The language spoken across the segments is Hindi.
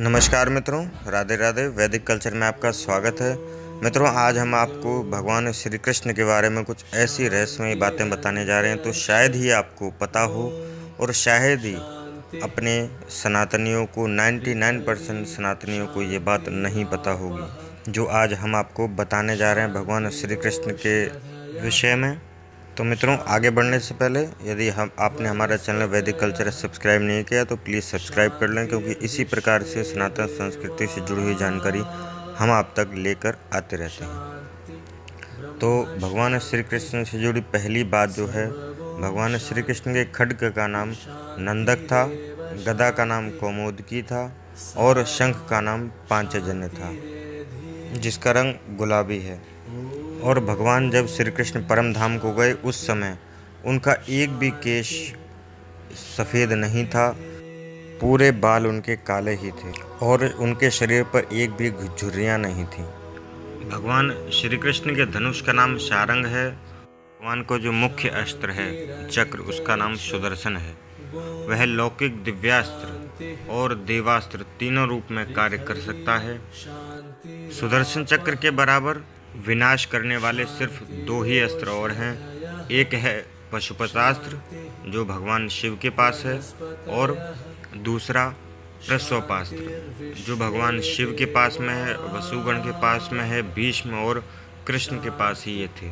नमस्कार मित्रों, राधे राधे। वैदिक कल्चर में आपका स्वागत है। मित्रों, आज हम आपको भगवान श्री कृष्ण के बारे में कुछ ऐसी रहस्यमयी बातें बताने जा रहे हैं तो शायद ही आपको पता हो, और शायद ही अपने सनातनियों को 99% सनातनियों को ये बात नहीं पता होगी जो आज हम आपको बताने जा रहे हैं भगवान श्री कृष्ण के विषय में। तो मित्रों, आगे बढ़ने से पहले यदि आपने हमारा चैनल वैदिक कल्चर सब्सक्राइब नहीं किया तो प्लीज़ सब्सक्राइब कर लें, क्योंकि इसी प्रकार से सनातन संस्कृति से जुड़ी हुई जानकारी हम आप तक लेकर आते रहते हैं। तो भगवान श्री कृष्ण से जुड़ी पहली बात जो है, भगवान श्री कृष्ण के खड्ग का नाम नंदक था, गदा का नाम कौमुदकी था और शंख का नाम पांचजन्य था, जिसका रंग गुलाबी है। और भगवान जब श्री कृष्ण परम धाम को गए उस समय उनका एक भी केश सफ़ेद नहीं था, पूरे बाल उनके काले ही थे और उनके शरीर पर एक भी झुर्रियाँ नहीं थीं। भगवान श्री कृष्ण के धनुष का नाम शारंग है। भगवान को जो मुख्य अस्त्र है चक्र, उसका नाम सुदर्शन है। वह लौकिक, दिव्यास्त्र और देवास्त्र तीनों रूप में कार्य कर सकता है। सुदर्शन चक्र के बराबर विनाश करने वाले सिर्फ दो ही अस्त्र और हैं। एक है पशुपतास्त्र जो भगवान शिव के पास है, और दूसरा प्रस्वपास्त्र जो भगवान शिव के पास में है, वसुगण के पास में है, भीष्म और कृष्ण के पास ही ये थे।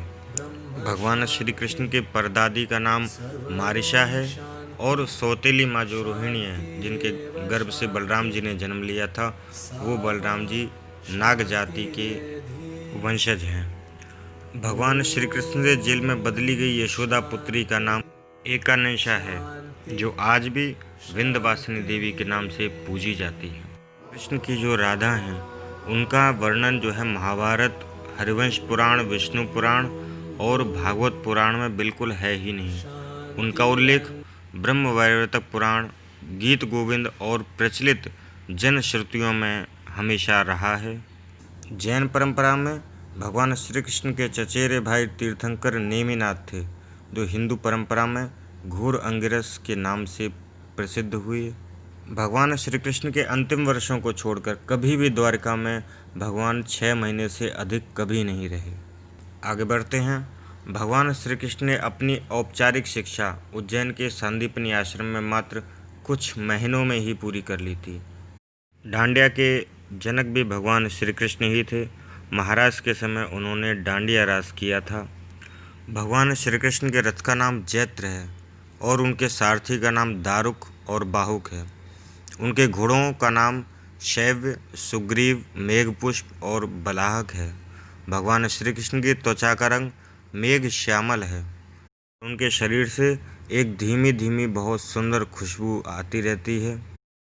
भगवान श्री कृष्ण के परदादी का नाम मारिशा है, और सौतेली माँ जो रोहिणी है, जिनके गर्भ से बलराम जी ने जन्म लिया था, वो बलराम जी नाग जाति के वंशज हैं। भगवान श्री कृष्ण से जेल में बदली गई यशोदा पुत्री का नाम एकानेशा है, जो आज भी विंध्यवासिनी देवी के नाम से पूजी जाती है। कृष्ण की जो राधा हैं, उनका वर्णन जो है महाभारत, हरिवंश पुराण, विष्णु पुराण और भागवत पुराण में बिल्कुल है ही नहीं। उनका उल्लेख ब्रह्मवैवर्तक पुराण, गीत गोविंद और प्रचलित जन श्रुतियों में हमेशा रहा है। जैन परंपरा में भगवान श्री कृष्ण के चचेरे भाई तीर्थंकर नेमिनाथ थे, जो हिंदू परंपरा में घोर अंगिरस के नाम से प्रसिद्ध हुए। भगवान श्री कृष्ण के अंतिम वर्षों को छोड़कर कभी भी द्वारका में भगवान 6 महीने से अधिक कभी नहीं रहे। आगे बढ़ते हैं। भगवान श्री कृष्ण ने अपनी औपचारिक शिक्षा उज्जैन के सांदीपनि आश्रम में मात्र कुछ महीनों में ही पूरी कर ली थी। डांडिया के जनक भी भगवान श्री कृष्ण ही थे। महाराज के समय उन्होंने डांडिया रास किया था। भगवान श्री कृष्ण के रथ का नाम जैत्र है और उनके सारथी का नाम दारुक और बाहुक है। उनके घोड़ों का नाम शैव्य, सुग्रीव, मेघपुष्प और बलाहक है। भगवान श्री कृष्ण की त्वचा का रंग मेघ श्यामल है। उनके शरीर से एक धीमी धीमी बहुत सुंदर खुशबू आती रहती है।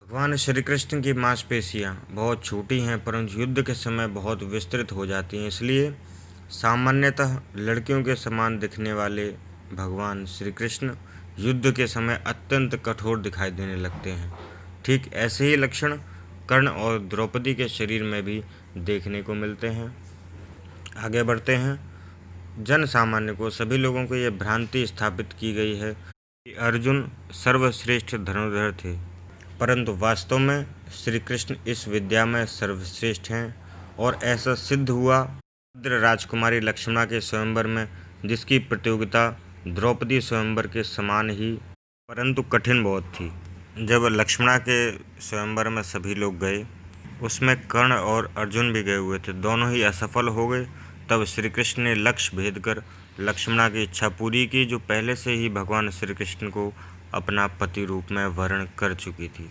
भगवान श्री कृष्ण की मांसपेशियाँ बहुत छोटी हैं, परंतु युद्ध के समय बहुत विस्तृत हो जाती हैं, इसलिए सामान्यतः लड़कियों के समान दिखने वाले भगवान श्री कृष्ण युद्ध के समय अत्यंत कठोर दिखाई देने लगते हैं। ठीक ऐसे ही लक्षण कर्ण और द्रौपदी के शरीर में भी देखने को मिलते हैं। आगे बढ़ते हैं। जन सामान्य को, सभी लोगों को यह भ्रांति स्थापित की गई है कि अर्जुन सर्वश्रेष्ठ धनुर्धर थे, परंतु वास्तव में श्री कृष्ण इस विद्या में सर्वश्रेष्ठ हैं। और ऐसा सिद्ध हुआ इंद्र राजकुमारी लक्ष्मणा के स्वयंवर में, जिसकी प्रतियोगिता द्रौपदी स्वयंवर के समान ही परंतु कठिन बहुत थी। जब लक्ष्मणा के स्वयंवर में सभी लोग गए, उसमें कर्ण और अर्जुन भी गए हुए थे, दोनों ही असफल हो गए। तब श्री कृष्ण ने लक्ष्य भेद कर लक्ष्मणा की इच्छा पूरी की, जो पहले से ही भगवान श्री कृष्ण को अपना पति रूप में वर्ण कर चुकी थी।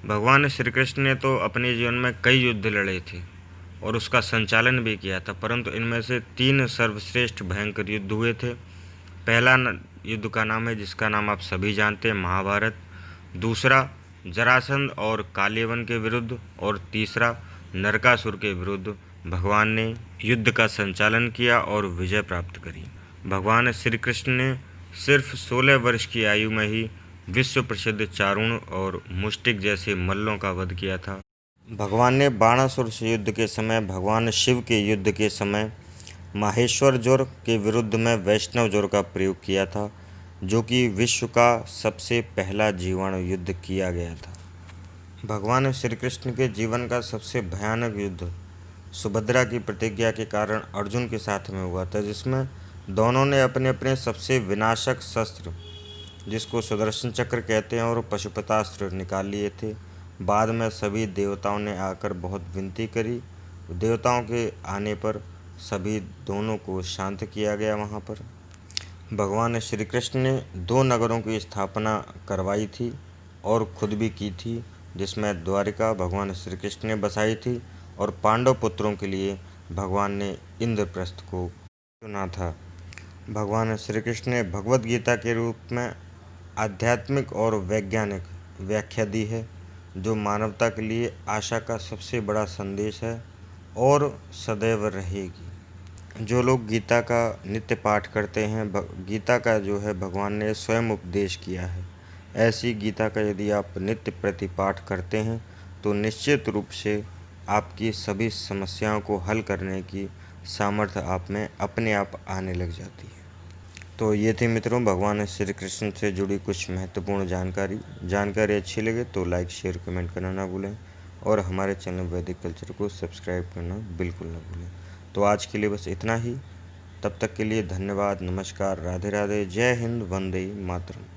भगवान श्री कृष्ण ने तो अपने जीवन में कई युद्ध लड़े थे और उसका संचालन भी किया था, परंतु इनमें से 3 सर्वश्रेष्ठ भयंकर युद्ध हुए थे। पहला युद्ध का नाम है, जिसका नाम आप सभी जानते हैं, महाभारत। दूसरा जरासंध और कालियवन के विरुद्ध, और तीसरा नरकासुर के विरुद्ध भगवान ने युद्ध का संचालन किया और विजय प्राप्त करी। भगवान श्री कृष्ण ने सिर्फ 16 वर्ष की आयु में ही विश्व प्रसिद्ध चारुण और मुष्टिक जैसे मल्लों का वध किया था। भगवान ने बाणासुर से युद्ध के समय, भगवान शिव के युद्ध के समय माहेश्वर जोर के विरुद्ध में वैष्णव जोर का प्रयोग किया था, जो कि विश्व का सबसे पहला जीवाणु युद्ध किया गया था। भगवान श्री कृष्ण के जीवन का सबसे भयानक युद्ध सुभद्रा की प्रतिज्ञा के कारण अर्जुन के साथ में हुआ था, जिसमें दोनों ने अपने अपने सबसे विनाशक शस्त्र, जिसको सुदर्शन चक्र कहते हैं, और पशुपतास्त्र निकाल लिए थे। बाद में सभी देवताओं ने आकर बहुत विनती करी। देवताओं के आने पर सभी दोनों को शांत किया गया। वहाँ पर भगवान श्री कृष्ण ने 2 नगरों की स्थापना करवाई थी और खुद भी की थी, जिसमें द्वारिका भगवान श्री कृष्ण ने बसाई थी और पांडव पुत्रों के लिए भगवान ने इंद्रप्रस्थ को चुना था। भगवान श्री कृष्ण ने भगवत गीता के रूप में आध्यात्मिक और वैज्ञानिक व्याख्या दी है, जो मानवता के लिए आशा का सबसे बड़ा संदेश है और सदैव रहेगी। जो लोग गीता का नित्य पाठ करते हैं, गीता का जो है भगवान ने स्वयं उपदेश किया है। ऐसी गीता का यदि आप नित्य प्रति पाठ करते हैं तो निश्चित रूप से आपकी सभी समस्याओं को हल करने की सामर्थ्य आप में अपने आप आने लग जाती है। तो ये थी मित्रों भगवान श्री कृष्ण से जुड़ी कुछ महत्वपूर्ण जानकारी अच्छी लगे तो लाइक शेयर कमेंट करना ना भूलें और हमारे चैनल वैदिक कल्चर को सब्सक्राइब करना बिल्कुल ना भूलें। तो आज के लिए बस इतना ही। तब तक के लिए धन्यवाद, नमस्कार, राधे राधे, जय हिंद, वंदे मातरम।